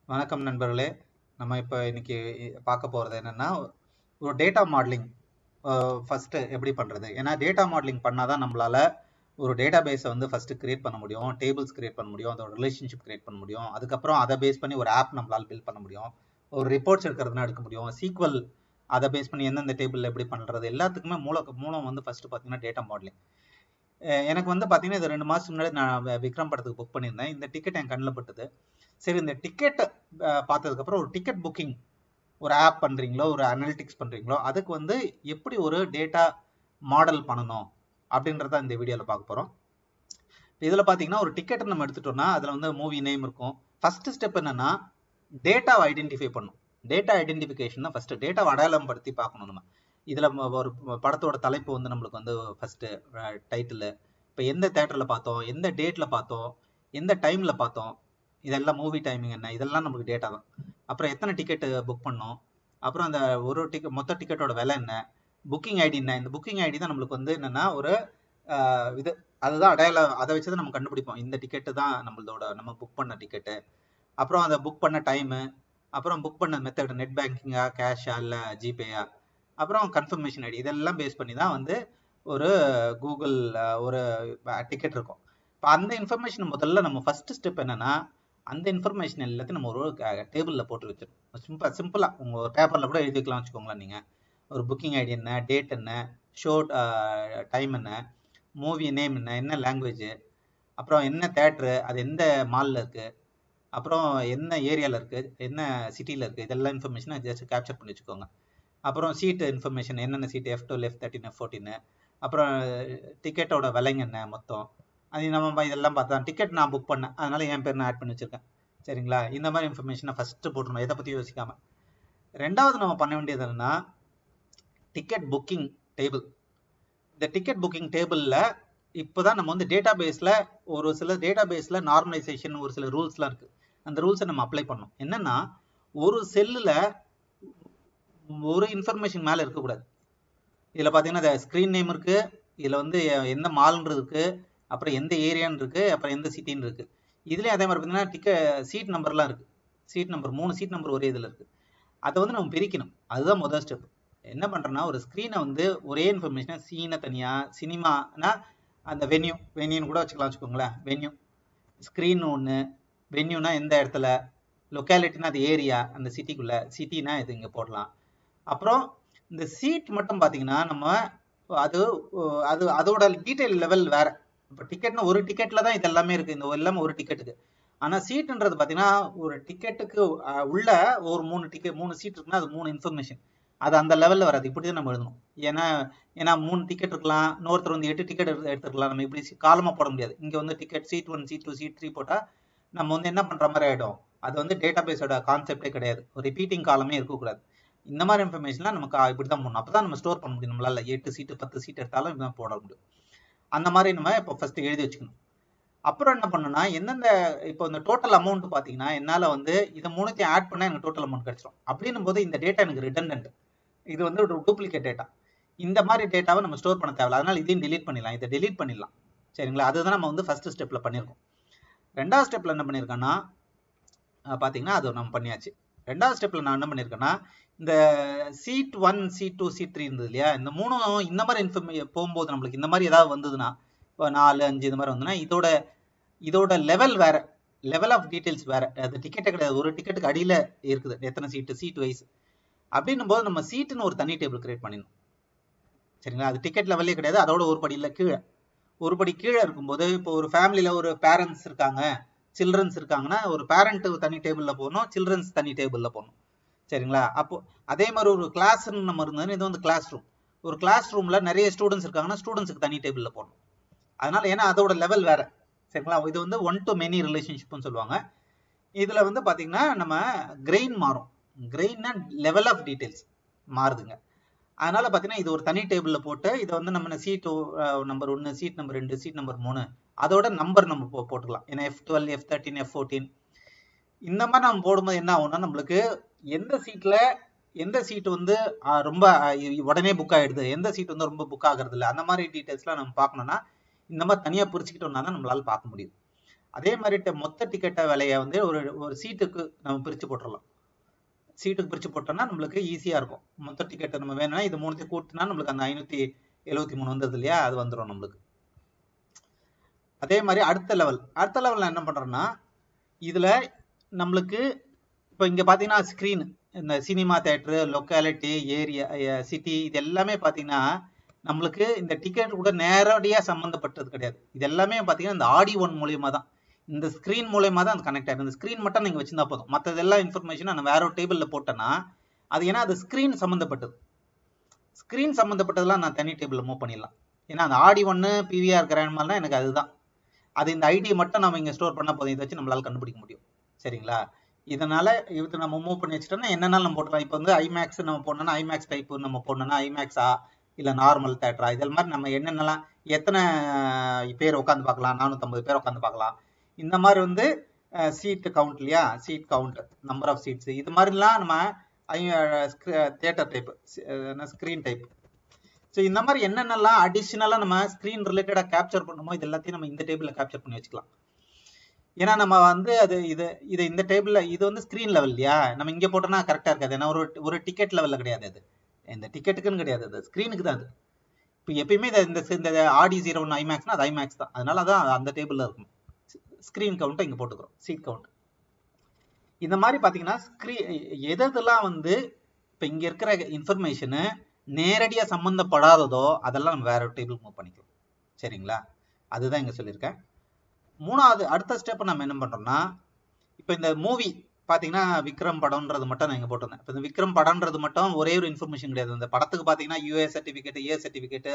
வணக்கம் நண்பர்களே. நம்ம இப்போ இன்னைக்கு பார்க்க போகிறது என்னன்னா, ஒரு டேட்டா மாடலிங் ஃபர்ஸ்ட் எப்படி பண்ணுறது. ஏன்னா டேட்டா மாடலிங் பண்ணாதான் நம்மளால ஒரு டேட்டா பேஸை வந்து ஃபர்ஸ்ட் கிரியேட் பண்ண முடியும், டேபிள்ஸ் கிரியேட் பண்ண முடியும், அதோட ரிலேஷன்ஷிப் கிரியேட் பண்ண முடியும். அதுக்கப்புறம் அதை பேஸ் பண்ணி ஒரு ஆப் நம்மளால பில்ட் பண்ண முடியும், ஒரு ரிப்போர்ட்ஸ் எடுக்கிறதுனா எடுக்க முடியும், சீக்வல் அதை பேஸ் பண்ணி எந்தெந்த டேபிள் எப்படி பண்ணுறது எல்லாத்துக்குமே மூலம் வந்து ஃபர்ஸ்ட் பார்த்தீங்கன்னா டேட்டா மாடலிங். எனக்கு வந்து பார்த்தீங்கன்னா இது 2 மாதத்துக்கு முன்னாடி நான் விக்ரம் படத்துக்கு புக் பண்ணியிருந்தேன். இந்த டிக்கெட் என் கண்ணில் பட்டுது. சரி, இந்த டிக்கெட் பார்த்ததுக்கப்புறம் ஒரு டிக்கெட் புக்கிங் ஒரு ஆப் பண்ணுறீங்களோ, ஒரு அனலிட்டிக்ஸ் பண்ணுறீங்களோ, அதுக்கு வந்து எப்படி ஒரு டேட்டா மாடல் பண்ணணும் அப்படின்றத இந்த வீடியோவில் பார்க்க போகிறோம். இதில் பார்த்தீங்கன்னா ஒரு டிக்கெட் நம்ம எடுத்துட்டோம்னா அதில் வந்து மூவி நேம் இருக்கும். ஃபர்ஸ்ட் ஸ்டெப் என்னன்னா டேட்டாவை ஐடென்டிஃபை பண்ணும். டேட்டா ஐடென்டிஃபிகேஷன் தான் ஃபர்ஸ்ட். டேட்டாவை அடையாளம் படுத்தி பார்க்கணும். நம்ம இதில் ஒரு படத்தோட தலைப்பு வந்து நம்மளுக்கு வந்து ஃபர்ஸ்ட் டைட்டில், இப்போ எந்த தேட்டரில் பார்த்தோம், எந்த டேட்டில் பார்த்தோம், எந்த டைமில் பார்த்தோம், இதெல்லாம் மூவி டைமிங் என்ன, இதெல்லாம் நமக்கு டேட்டா தான். அப்புறம் எத்தனை டிக்கெட்டு புக் பண்ணோம், அப்புறம் அந்த ஒரு மொத்த டிக்கெட்டோட விலை என்ன, புக்கிங் ஐடி என்ன. இந்த புக்கிங் ஐடி தான் நம்மளுக்கு வந்து என்னன்னா ஒரு இது, அதுதான் அடையாளம். அதை வச்சு தான் நம்ம கண்டுபிடிப்போம் இந்த டிக்கெட்டு தான் நம்மளோட நம்ம புக் பண்ண டிக்கெட்டு. அப்புறம் அதை புக் பண்ண டைமு, அப்புறம் புக் பண்ண மெத்தட், நெட் பேங்கிங்கா, கேஷா, இல்லை ஜிபேயா, அப்புறம் கன்ஃபர்மேஷன் ஐடி, இதெல்லாம் பேஸ் பண்ணி தான் வந்து ஒரு கூகுள் ஒரு டிக்கெட் இருக்கும். இப்போ அந்த இன்ஃபர்மேஷன் முதல்ல நம்ம ஃபர்ஸ்ட் ஸ்டெப் என்னன்னா அந்த இன்ஃபர்மேஷன் எல்லாத்தையும் நம்ம ஒரு டேபிளில் போட்டு வச்சிடணும். சிம்பிளாக உங்கள் ஒரு பேப்பரில் கூட எழுதி வைக்கலாம் வச்சுக்கோங்களேன். நீங்கள் ஒரு புக்கிங் ஐடி என்ன, டேட் என்ன, ஷோ டைம் என்ன, மூவி நேம் என்ன, என்ன லாங்குவேஜ், அப்புறம் என்ன தேட்ரு, அது எந்த மாலில் இருக்குது, அப்புறம் என்ன ஏரியாவில் இருக்குது, என்ன சிட்டியில் இருக்குது, இதெல்லாம் இன்ஃபர்மேஷனை ஜஸ்ட் கேப்சர் பண்ணி வச்சுக்கோங்க. அப்புறம் சீட்டு இன்ஃபர்மேஷன், என்னென்ன சீட்டு, F12, F13, F14, அப்புறம் டிக்கெட்டோட விலைங்க என்ன மொத்தம், அது நம்ம இதெல்லாம் பார்த்தா டிக்கெட் நான் புக் பண்ணேன், அதனால என் பேர் நான் ஆட் பண்ணி வச்சிருக்கேன். சரிங்களா? இந்த மாதிரி இன்ஃபர்மேஷனை ஃபர்ஸ்ட் போட்டுருணும், எதை பற்றி யோசிக்காம. ரெண்டாவது நம்ம பண்ண வேண்டியது என்னன்னா டிக்கெட் புக்கிங் டேபிள். இந்த டிக்கெட் புக்கிங் டேபிளில் இப்போதான் நம்ம வந்து டேட்டா பேஸில் ஒரு சில டேட்டா பேஸில் நார்மலைசேஷன், ஒரு சில ரூல்ஸ்லாம் இருக்குது. அந்த ரூல்ஸை நம்ம அப்ளை பண்ணணும். என்னன்னா ஒரு செல்லில் ஒரு இன்ஃபர்மேஷன் மேலே இருக்கக்கூடாது. இதில் பார்த்தீங்கன்னா ஸ்க்ரீன் நேம் இருக்குது, இதில் வந்து எந்த மால்ன்றது இருக்குது, அப்புறம் எந்த ஏரியான்னு இருக்குது, அப்புறம் எந்த சிட்டின்னு இருக்குது. இதுலேயும் அதே மாதிரி பார்த்தீங்கன்னா சீட் நம்பர்லாம் இருக்குது. சீட் நம்பர் 3 சீட் நம்பர் ஒரே இதில் இருக்குது. அதை வந்து நம்ம பிரிக்கணும். அதுதான் முதல் ஸ்டெப். என்ன பண்ணுறோன்னா ஒரு ஸ்க்ரீனை வந்து ஒரே இன்ஃபர்மேஷனாக சீனை தனியாக, சினிமானா அந்த வென்யூன்னு கூட வச்சுக்கோங்களேன். வென்யூ ஸ்க்ரீன் ஒன்று, வென்யூனா எந்த இடத்துல, லொக்காலிட்டினா அது ஏரியா, அந்த சிட்டிக்குள்ளே, சிட்டினா இது இங்கே போடலாம். அப்புறம் இந்த சீட் மட்டும் பார்த்தீங்கன்னா நம்ம அது அது அதோட டீட்டெயில் லெவல் வேற. இப்போ டிக்கெட்னா ஒரு டிக்கெட்டில் தான் இது எல்லாமே இருக்குது, இந்த எல்லாமே ஒரு டிக்கெட்டுக்கு. ஆனால் சீட்டுன்றது பார்த்தீங்கன்னா ஒரு டிக்கெட்டுக்கு உள்ள ஒரு 3 சீட் இருக்குன்னா அது 3 இன்ஃபர்மேஷன். அது அந்த லெவலில் வராது. இப்படி தான் நம்ம எழுதணும். ஏன்னா 3 டிக்கெட் இருக்கலாம், இன்னொருத்தர் வந்து 8 டிக்கெட் எடுத்துருக்கலாம். நம்ம இப்படி காலமாக போட முடியாது. இங்கே வந்து டிக்கெட் சீட் 1, சீட் 2, சீட் 3 போட்டால் நம்ம வந்து என்ன பண்ணுற மாதிரி ஆகிடும். அது வந்து டேட்டா பேஸோட கான்செப்டே கிடையாது. ஒரு ரிப்பீட்டிங் காலமே இருக்கக்கூடாது. இந்த மாதிரி இன்ஃபர்மேஷன்லாம் நமக்கு இப்படி தான் போடணும். அப்போ தான் நம்ம ஸ்டோர் பண்ண முடியும். நம்மளால 8 சீட்டு 10 சீட் எடுத்தாலும் இப்படி போட முடியும். அந்த மாதிரி நம்ம இப்போ ஃபர்ஸ்ட் எழுதி வச்சுக்கணும். அப்புறம் என்ன பண்ணணும்னா எந்தெந்த இப்போ இந்த டோட்டல் அமௌண்ட் பார்த்தீங்கன்னா என்னால் வந்து இதை 3த்தையும் ஆட் பண்ணால் எனக்கு டோட்டல் அமௌண்ட் கிடைச்சிடும். அப்படின்னும் போது இந்த டேட்டா எனக்கு ரிடண்டன்ட், இது வந்து ஒரு டூப்ளிகேட் டேட்டா. இந்த மாதிரி டேட்டாவை நம்ம ஸ்டோர் பண்ண தேவையில்ல. அதனால இதையும் டெலீட் பண்ணிடலாம், இதை டெலீட் பண்ணிடலாம். சரிங்களா? அதுதான் நம்ம வந்து ஃபர்ஸ்ட் ஸ்டெப்பில் பண்ணியிருக்கோம். ரெண்டாவது ஸ்டெப்பில் என்ன பண்ணியிருக்கோன்னா பார்த்தீங்கன்னா அது நம்ம பண்ணியாச்சு. ரெண்டாவது ஸ்டெப்பில் நான் என்ன பண்ணியிருக்கேன்னா இந்த சீட் 1, சீட் 2, சீட் 3 இருந்தது இல்லையா, இந்த 3 இந்த மாதிரி போகும்போது நம்மளுக்கு இந்த மாதிரி ஏதாவது வந்ததுன்னா, இப்போ 4, 5 இது மாதிரி வந்ததுன்னா இதோட லெவல் வேற, லெவல் ஆஃப் டீடைல்ஸ் வேற. அது டிக்கெட்டே கிடையாது, ஒரு டிக்கெட்டுக்கு அடியில் இருக்குது எத்தனை சீட்டு, சீட் வைஸ். அப்படின்னும் போது நம்ம சீட்டுன்னு ஒரு தனி டேபிள் கிரியேட் பண்ணிடணும். சரிங்களா? அது டிக்கெட் லெவலே கிடையாது, அதோட ஒரு படியில் கீழே, ஒரு படி கீழே இருக்கும்போது இப்போ ஒரு ஃபேமிலியில் ஒரு பேரண்ட்ஸ் இருக்காங்க, சில்ட்ரன்ஸ் இருக்காங்கன்னா ஒரு பேரண்ட் தனி டேபிளில் போகணும், சில்ட்ரன்ஸ் தனி டேபிளில் போகணும். சரிங்களா? அப்போ அதே மாதிரி ஒரு கிளாஸ் நம்ம இருந்ததுன்னு இது வந்து கிளாஸ் ரூம், ஒரு கிளாஸ் ரூம்ல நிறைய ஸ்டூடெண்ட்ஸ் இருக்காங்கன்னா ஸ்டூடெண்ட்ஸுக்கு தனி டேபிளில் போடணும். அதனால ஏன்னா அதோட லெவல் வேற. சரிங்களா? இது வந்து 1 to many ரிலேஷன்ஷிப்னு சொல்லுவாங்க. இதுல வந்து பாத்தீங்கன்னா நம்ம கிரெயின் மாறும். கிரெயின்னா லெவல் ஆஃப் டீடைல்ஸ் மாறுதுங்க. அதனால பாத்தீங்கன்னா இது ஒரு தனி டேபிள்ல போட்டு இதை வந்து நம்ம seat number 1, seat number 2, seat number 3 அதோட நம்பர் நம்ம போட்டுக்கலாம். ஏன்னா F12, F13, F14 இந்த மாதிரி நம்ம போடும்போது என்ன ஆகும்னா நம்மளுக்கு எந்த சீட் வந்து ரொம்ப உடனே புக் ஆயிடுது, எந்த சீட் வந்து ரொம்ப புக் ஆகுறது இல்லை, அந்த மாதிரி டீடைல்ஸ்லாம் நம்ம பார்க்கணும்னா இந்த மாதிரி தனியாக பிரிச்சுக்கிட்டோம்னா தான் நம்மளால பார்க்க முடியும். அதே மாதிரி மொத்த டிக்கெட்டை விலையை வந்து ஒரு சீட்டுக்கு நம்ம பிரித்து போட்டுடலாம். சீட்டுக்கு பிரித்து போட்டோம்னா நம்மளுக்கு ஈஸியாக இருக்கும். மொத்த டிக்கெட்டை நம்ம வேணும்னா இது 3 கூட்டினா நம்மளுக்கு அந்த 573 வந்தது இல்லையா, அது வந்துடும் நம்மளுக்கு. அதே மாதிரி அடுத்த லெவலில் என்ன பண்ணுறோன்னா, இதில் நம்மளுக்கு இப்போ இங்கே பார்த்தீங்கன்னா ஸ்க்ரீன், இந்த cinema theatre, locality, area, city, இது எல்லாமே பார்த்தீங்கன்னா நம்மளுக்கு இந்த டிக்கெட் கூட நேரடியாக சம்மந்தப்பட்டது கிடையாது. இது எல்லாமே பார்த்தீங்கன்னா இந்த ஆடியோ ஒன் மூலியமாக தான், இந்த ஸ்க்ரீன் மூலயமா தான் அது கனெக்ட் ஆகிடும். இந்த ஸ்க்ரீன் மட்டும் நீங்கள் வச்சிருந்தா போதும். மற்றதெல்லாம் இன்ஃபர்மேஷன் நான் வேற ஒரு டேபிளில் போட்டேன்னா அது ஏன்னா அது ஸ்க்ரீன் சம்மந்தப்பட்டது. ஸ்க்ரீன் சம்மந்தப்பட்டதெல்லாம் நான் தனி டேபிளில் மூவ் பண்ணிடலாம். ஏன்னா அந்த ஆடியோ ஒன்று பிவிஆர் கிராண்ட்மால்னா எனக்கு அதுதான். அது இந்த ஐடி மட்டும் நம்ம இங்கே ஸ்டோர் பண்ணால் போதும். இதை வச்சு நம்மளால கண்டுபிடிக்க முடியும். சரிங்களா? இதனால இது நம்ம மூவ் பண்ணி வச்சுட்டோம்னா என்னென்னாலும் நம்ம போட்டுக்கலாம். இப்போ வந்து ஐமேக்ஸ் நம்ம போடணும்னா ஐமேக்ஸ் டைப் நம்ம போடணும்னா ஐமேக்ஸா இல்லை நார்மல் தேட்டரா, இதில் மாதிரி நம்ம என்னென்னலாம் எத்தனை பேர் உட்காந்து பார்க்கலாம், 450 பேர் உட்காந்து பார்க்கலாம். இந்த மாதிரி வந்து சீட்டு கவுண்ட் இல்லையா, seat count, number of seats, இது மாதிரிலாம் நம்ம theatre type, screen type. So இந்த மாதிரி என்னென்னலாம் அடிஷ்னலாக நம்ம ஸ்க்ரீன் ரிலேட்டடாக கேப்சர் பண்ணுமோ இது எல்லாத்தையும் நம்ம இந்த டேபிளில் கேப்சர் பண்ணி வச்சுக்கலாம். ஏன்னா நம்ம வந்து இது இந்த டேபிளில் இது வந்து ஸ்க்ரீன் லெவல் இல்லையா, நம்ம இங்கே போட்டோம்னா கரெக்டாக இருக்காது. ஏன்னா ஒரு டிக்கெட் லெவலில் கிடையாது, அது இந்த டிக்கெட்டுக்குன்னு கிடையாது, அது ஸ்க்ரீனுக்கு தான். அது இப்போ எப்பயுமே இந்த ஆடி 01 ஐமேக்ஸ்னா அது ஐமேக்ஸ் தான், அதனால தான் அந்த டேபிளில் இருக்கும். ஸ்க்ரீன் கவுண்ட்டை இங்கே போட்டுக்கிறோம், சீட் கவுண்ட். இந்த மாதிரி பார்த்தீங்கன்னா எதெல்லாம் வந்து இப்போ இங்கே இருக்கிற இன்ஃபர்மேஷனு நேரடியாக சம்மந்தப்படாததோ அதெல்லாம் நம்ம வேற ஒரு டேபிள் மூவ் பண்ணிக்கலாம். சரிங்களா? அதுதான் இங்கே சொல்லியிருக்கேன். மூணாவது அடுத்த ஸ்டெப் நம்ம என்ன பண்ணுறோம்னா, இப்போ இந்த மூவி பார்த்தீங்கன்னா விக்ரம் படம்ன்றது மட்டும் நான் இங்கே போட்டிருந்தேன். இப்போ இந்த விக்ரம் படம்ன்றது மட்டும் ஒரே ஒரு இன்ஃபர்மேஷன் கிடையாது. இந்த படத்துக்கு பார்த்தீங்கன்னா யூஏ சர்டிஃபிகேட், ஏ சர்டிஃபிகேட்டு,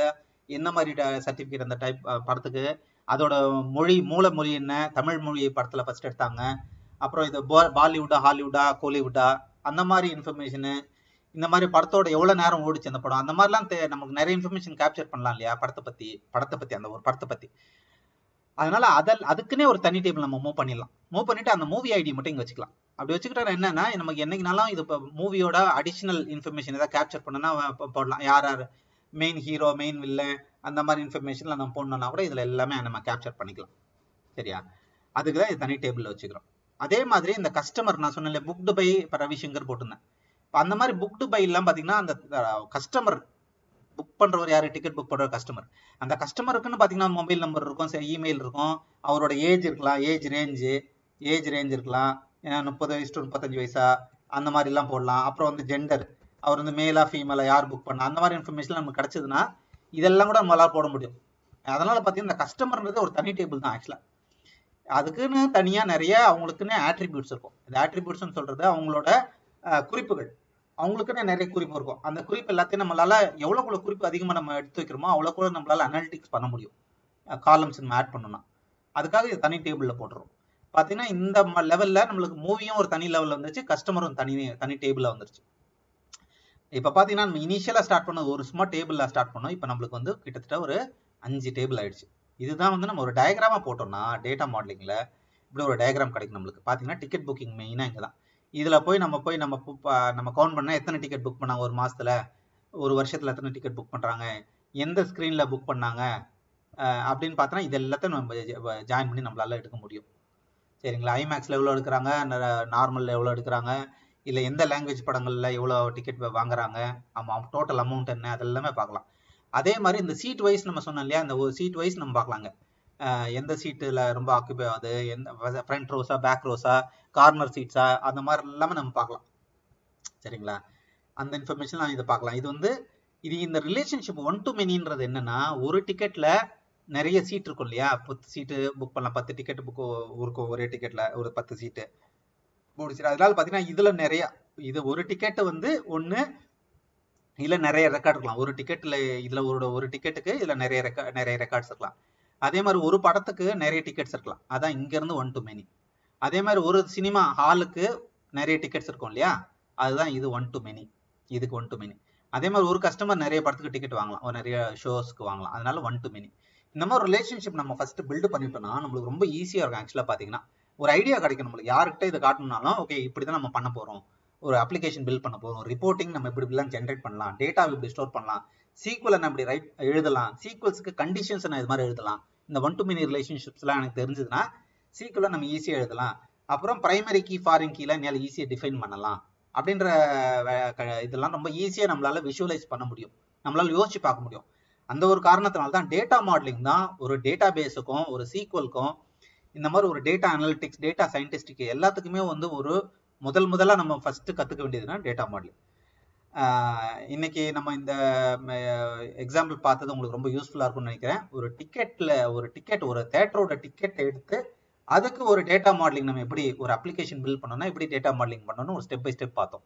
என்ன மாதிரி சர்டிஃபிகேட் அந்த டைப் படத்துக்கு, அதோட மூல மொழி என்ன, தமிழ் மொழி படத்தில் ஃபர்ஸ்ட் எடுத்தாங்க, அப்புறம் இது பாலிவுட்டா, ஹாலிவுட்டா, கோலிவுட்டா, அந்த மாதிரி இன்ஃபர்மேஷனு, இந்த மாதிரி படத்தோட எவ்வளோ நேரம் ஓடிச்சு அந்த படம், அந்த மாதிரிலாம் நமக்கு நிறைய இன்ஃபர்மேஷன் கேப்சர் பண்ணலாம் இல்லையா, படத்தை பற்றி அந்த ஒரு படத்தை பற்றி. அதனால அதுக்குன்னே ஒரு தனி டேபிள் நம்ம மூவ் பண்ணிட்டு அந்த மூவி ஐடி மட்டும் இங்கே வச்சுக்கலாம். அப்படி வச்சுக்கிட்டா என்னன்னா நமக்கு என்னைக்குனாலும் இது இப்போ மூவியோட அடிஷனல் இன்ஃபர்மேஷன் ஏதாவது கேப்சர் பண்ணனா போடலாம். யார் மெயின் ஹீரோ, மெயின் வில்லன், அந்த மாதிரி இன்ஃபர்மேஷன்ல நம்ம போடணும்னா கூட இதில் எல்லாமே நம்ம கேப்சர் பண்ணிக்கலாம். சரியா? அதுக்கு தான் இது தனி டேபிளில் வச்சுக்கிறோம். அதே மாதிரி இந்த கஸ்டமர் நான் சொன்னேன் புக்டு பை இப்போ ரவிசங்கர் போட்டிருந்தேன். அந்த மாதிரி புக்டு பை எல்லாம் பார்த்தீங்கன்னா அந்த கஸ்டமர் புக் பண்ணுறவர் யார், டிக்கெட் புக் பண்ணுற கஸ்டமர், அந்த கஸ்டமருக்குன்னு பார்த்தீங்கன்னா மொபைல் நம்பர் இருக்கும், சரி இமெயில் இருக்கும், அவரோட ஏஜ் இருக்கலாம், ஏஜ் ரேஞ்ச் இருக்கலாம், ஏன்னா 30 வயசு டு 35 வயசா அந்த மாதிரிலாம் போடலாம். அப்புறம் வந்து ஜெண்டர், அவர் வந்து மேலா ஃபீமேலா யார் புக் பண்ணா, அந்த மாதிரி இன்ஃபர்மேஷன் நமக்கு கிடச்சிதுன்னா இதெல்லாம் கூட நம்மளால் போட முடியும். அதனால பார்த்தீங்கன்னா இந்த கஸ்டமர்ன்றது ஒரு தனி டேபிள் தான் ஆக்சுவலாக. அதுக்குன்னு தனியாக நிறைய அவங்களுக்குன்னு ஆட்ரிபியூட்ஸ் இருக்கும். இந்த ஆட்ரிபியூட்ஸ்ன்னு சொல்றது அவங்களோட குறிப்புகள், அவங்களுக்குன்னு நிறைய குறிப்பு இருக்கும். அந்த குறிப்பு எல்லாத்தையும் நம்மளால எவ்வளோக்குள்ள குறிப்பு அதிகமாக நம்ம எடுத்து வைக்கிறோமோ அவ்வளோக்குள்ள நம்மளால அனாலிட்டிக்ஸ் பண்ண முடியும், காலம்ஸ் நம்ம ஆட் பண்ணணும்னா. அதுக்காக இது தனி டேபிளில் போட்டுரும். பார்த்தீங்கன்னா இந்த லெவலில் நம்மளுக்கு மூவியும் ஒரு தனி லெவலில் வந்துருச்சு, கஸ்டமரும் தனி டேபிளில் வந்துருச்சு. இப்போ பார்த்தீங்கன்னா நம்ம இனிஷியலாக ஸ்டார்ட் பண்ணது ஒரு சும்மா டேபிளில் ஸ்டார்ட் பண்ணோம். இப்போ நம்மளுக்கு வந்து கிட்டத்தட்ட ஒரு 5 டேபிள் ஆயிடுச்சு. இதுதான் வந்து நம்ம ஒரு டயக்ராமாக போட்டோம்னா டேட்டா மாடலிங்கில் இப்படி ஒரு டயக்ராம் கிடைக்கும் நம்மளுக்கு. பார்த்தீங்கன்னா டிக்கெட் புக்கிங் மெயினாக இங்கே தான். இதில் போய் நம்ம கவுண்ட் பண்ணால் எத்தனை டிக்கெட் புக் பண்ணாங்க ஒரு மாதத்தில், ஒரு வருஷத்தில் எத்தனை டிக்கெட் புக் பண்ணுறாங்க, எந்த ஸ்க்ரீனில் புக் பண்ணாங்க அப்படின்னு பார்த்தோன்னா இது எல்லாத்தையும் நம்ம ஜாயின் பண்ணி நம்மளால எடுக்க முடியும். சரிங்களா? ஐமேக்ஸில் எவ்வளோ எடுக்கிறாங்க, நார்மலில் எவ்வளோ எடுக்கிறாங்க, இல்லை எந்த லாங்குவேஜ் படங்களில் எவ்வளோ டிக்கெட் வாங்குறாங்க, டோட்டல் அமௌண்ட் என்ன, அதெல்லாமே பார்க்கலாம். அதே மாதிரி இந்த சீட் வைஸ் நம்ம சொன்னோம் இல்லையா, அந்த ஒரு சீட் வைஸ் நம்ம பார்க்கலாங்க. எந்த சீட்டில் ரொம்ப ஆக்குபை ஆகுது, எந்த ஃப்ரண்ட் ரோஸா, பேக் ரோஸா, கார்னர் சீட்ஸா, அந்த மாதிரி எல்லாமே நம்ம பார்க்கலாம். சரிங்களா? அந்த இன்ஃபர்மேஷன் இதை பார்க்கலாம். இது வந்து இந்த ரிலேஷன்ஷிப் ஒன் டு மெனின்றது என்னன்னா, ஒரு டிக்கெட்ல நிறைய சீட் இருக்கும் இல்லையா, 10 சீட்டு புக் பண்ணலாம், 10 டிக்கெட் புக் இருக்கும் ஒரே டிக்கெட்ல, ஒரு 10 சீட்டு முடிச்சு. அதனால பார்த்தீங்கன்னா இதுல நிறைய இது ஒரு டிக்கெட் வந்து ஒன்று இல்லை நிறைய ரெக்கார்ட் இருக்கலாம். ஒரு டிக்கெட்ல இதுல ஒரு டிக்கெட்டுக்கு இதுல நிறைய ரெக்கார்ட்ஸ் இருக்கலாம். அதே மாதிரி ஒரு படத்துக்கு நிறைய டிக்கெட்ஸ் இருக்கலாம். அதான் இங்க இருந்து ஒன் டு மெனி. அதே மாதிரி ஒரு சினிமா ஹாலுக்கு நிறைய டிக்கெட்ஸ் இருக்கும் இல்லையா, அதுதான் இது ஒன் டு மெனி. இதுக்கு ஒன் டு மெனி. அதே மாதிரி ஒரு கஸ்டமர் நிறைய படத்துக்கு டிக்கெட் வாங்கலாம், ஒரு நிறைய ஷோஸ்க்கு வாங்கலாம், அதனால ஒன் டு மெனி. இந்த மாதிரி ரிலேஷன்ஷிப் நம்ம ஃபர்ஸ்ட் பில்டு பண்ணிட்டோம்னா நம்மளுக்கு ரொம்ப ஈஸியாக இருக்கும். ஆக்சுவலாக பார்த்தீங்கன்னா ஒரு ஐடியா கிடைக்கும் நம்மளுக்கு. யார்கிட்ட இதை காட்டணும்னாலும் ஓகே இப்படி தான் நம்ம பண்ண போகிறோம், ஒரு அப்ளிகேஷன் பில்ட் பண்ண போகிறோம், ரிப்போர்ட்டிங் நம்ம இப்படிலாம் ஜென்ரேட் பண்ணலாம், டேட்டா இப்படி ஸ்டோர் பண்ணலாம், சீக்வலை நம்ம இப்படி எழுதலாம், சீக்வல்ஸுக்கு கண்டிஷன்ஸ் நான் இது மாதிரி எழுதலாம். இந்த ஒன் டு மெனி ரிலேஷன்ஷிப்ஸ்லாம் எனக்கு தெரிஞ்சதுன்னா சீக்குவலை நம்ம ஈஸியாக எழுதலாம். அப்புறம் பிரைமரி கீ ஃபாரின் கீல என்னால் ஈஸியாக டிஃபைன் பண்ணலாம் அப்படின்ற இதெல்லாம் ரொம்ப ஈஸியாக நம்மளால விஷுவலைஸ் பண்ண முடியும், நம்மளால யோசிச்சு பார்க்க முடியும். அந்த ஒரு காரணத்தினால தான் டேட்டா மாடலிங் தான் ஒரு டேட்டா பேஸுக்கும் ஒரு சீக்குவலுக்கும் இந்த மாதிரி ஒரு டேட்டா அனலிட்டிக்ஸ் டேட்டா சயின்டிஸ்டுக்கு எல்லாத்துக்குமே வந்து ஒரு முதல்ல நம்ம ஃபர்ஸ்ட் கற்றுக்க வேண்டியதுன்னா டேட்டா மாடலிங். இன்னைக்கு நம்ம இந்த எக்ஸாம்பிள் பார்த்தது உங்களுக்கு ரொம்ப யூஸ்ஃபுல்லாக இருக்கும்னு நினைக்கிறேன். ஒரு தேட்டரோட டிக்கெட் எடுத்து அதுக்கு ஒரு டேட்டா மாடலிங் நம்ம எப்படி ஒரு அப்ளிகேஷன் பில்ட் பண்ணோம்னா எப்படி டேட்டா மாடலிங் பண்ணணும் ஒரு ஸ்டெப் பை ஸ்டெப் பார்த்தோம்.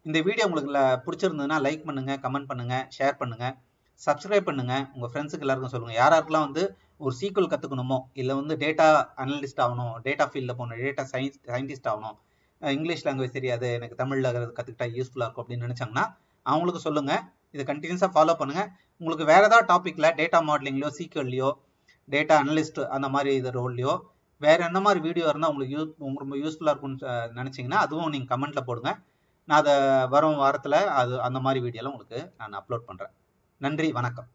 இந்த வீடியோ உங்களுக்கு பிடிச்சிருந்ததுன்னா லைக் பண்ணுங்க, கமெண்ட் பண்ணுங்க, ஷேர் பண்ணுங்க, சப்ஸ்கிரைப் பண்ணுங்க, உங்க ஃப்ரெண்ட்ஸுக்கு எல்லாருக்கும் சொல்லுங்க. யாராருக்கெல்லாம் வந்து ஒரு சீக்குவல் கத்துக்கணுமோ இல்லை வந்து டேட்டா அனலிஸ்ட் ஆகணும், டேட்டா ஃபீல்டில் போகணும், டேட்டா சயின்டிஸ்ட் ஆகணும், இங்கிலீஷ் லாங்குவேஜ் தெரியாது எனக்கு தமிழில் கற்றுக்கிட்டா யூஸ்ஃபுல்லாக இருக்கும் அப்படின்னு நினச்சாங்கன்னா அவங்களுக்கு சொல்லுங்க. இதை கண்டினியூஸாக ஃபாலோ பண்ணுங்க. உங்களுக்கு வேற ஏதாவது டாப்பிக்கில் டேட்டா மாடலிங்லையோ சீக்குவல்லையோ டேட்டா அனலிஸ்ட் அந்த மாதிரி இது ரோல்லையோ வேற என்ன மாதிரி வீடியோ இருந்தால் உங்களுக்கு ரொம்ப யூஸ்ஃபுல்லாக இருக்கும்னு நினச்சிங்கன்னா அதுவும் நீங்கள் கமெண்ட்ல போடுங்க. நான் அதை வரும் வாரத்தில் அந்த மாதிரி வீடியோலாம் உங்களுக்கு நான் அப்லோட் பண்ணுறேன். நன்றி, வணக்கம்.